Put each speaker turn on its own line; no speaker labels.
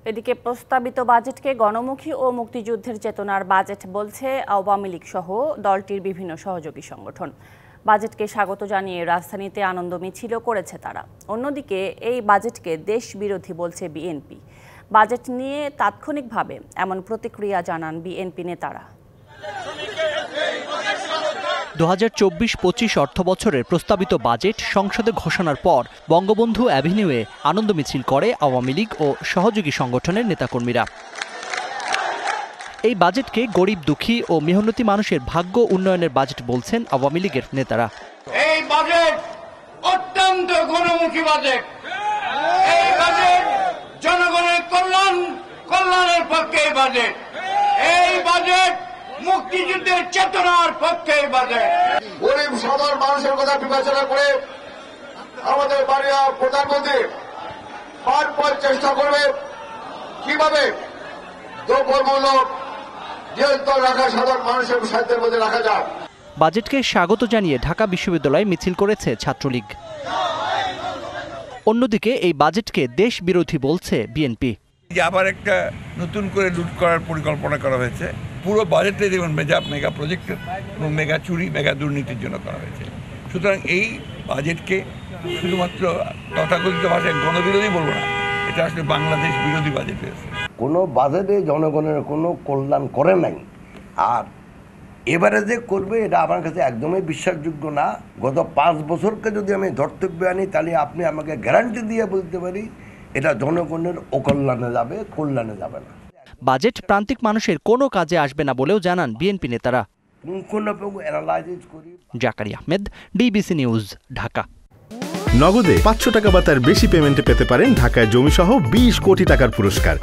এদিকে প্রস্তাবিত বাজেটকে গণমুখী ও মুক্তিযুদ্ধের চেতনার বাজেট বলছে আওয়ামী লীগ সহ দলটির বিভিন্ন সহযোগী সংগঠন। বাজেটকে স্বাগত জানিয়ে রাজধানীতে আনন্দ মিছিলও করেছে তারা। অন্যদিকে এই বাজেটকে দেশ বিরোধী বলছে বিএনপি। বাজেট নিয়ে তাৎক্ষণিকভাবে এমন প্রতিক্রিয়া জানান বিএনপি নেতারা।
2024-25 অর্থবছরের প্রস্তাবিত বাজেট সংসদে ঘোষণার পর বঙ্গবন্ধু অ্যাভিনিউয়ে আনন্দ মিছিল করে আওয়ামী লীগ ও সহযোগী সংগঠনের নেতাকর্মীরা। এই বাজেটকে গরিব দুঃখী ও মেহনতি মানুষের ভাগ্য উন্নয়নের বাজেট বলছেন আওয়ামী লীগের নেতারা।
এই বাজেট অত্যন্ত গণমুখী বাজেট। এই বাজেট জনগণের কল্যাণের পক্ষে বাজেট। এই বাজেট মুক্তিযুদ্ধের চেতনার পক্ষে বাজেট।
গরিব সাধারণ মানুষের কথা বিবেচনা করে আমাদের মাননীয় প্রধানমন্ত্রী বারবার চেষ্টা করবে কিভাবে দ্রব্যমূল্য নিয়ন্ত্রণ রাখা, সাধারণ মানুষের সাধ্যের মধ্যে রাখা যায়।
বাজেটকে স্বাগত জানিয়ে ঢাকা বিশ্ববিদ্যালয়ে মিছিল করেছে ছাত্রলীগ। অন্যদিকে এই বাজেটকে দেশ বিরোধী বলছে বিএনপি।
আবার একটা নতুন করে লুট করার পরিকল্পনা করা হয়েছে। পুরো বাজেটে যেমন মেগা প্রজেক্টের এবং মেগা চুরি, মেগা দুর্নীতির জন্য করা হয়েছে। সুতরাং এই বাজেটকে শুধুমাত্র তথাকথিত ভাষায় গণবিরোধী বলবো না, এটা আসলে বাংলাদেশ বিরোধী বাজেট হয়েছে।
কোনো বাজেটে জনগণের কোনো কল্যাণ করে নাই, আর এবারে যে করবে এটা আমার কাছে একদমই বিশ্বাসযোগ্য না। গত 5 বছরকে যদি আমি ধর্তব্যে আনি, তাহলে আপনি আমাকে গ্যারান্টি দিয়ে বলতে পারি এটা জনগণের অকল্যাণে যাবে, কল্যাণে যাবে না।
বাজেট প্রান্তিক মানুষের কোনো কাজে আসবে না বলেও জানান বিএনপি নেতারা। Zakaria Ahmed, DBC news, Dhaka.
নগদে 500 টাকা বা তার বেশি পেমেন্টে পেতে পারেন ঢাকায় জমিসহ 20 কোটি টাকার পুরস্কার।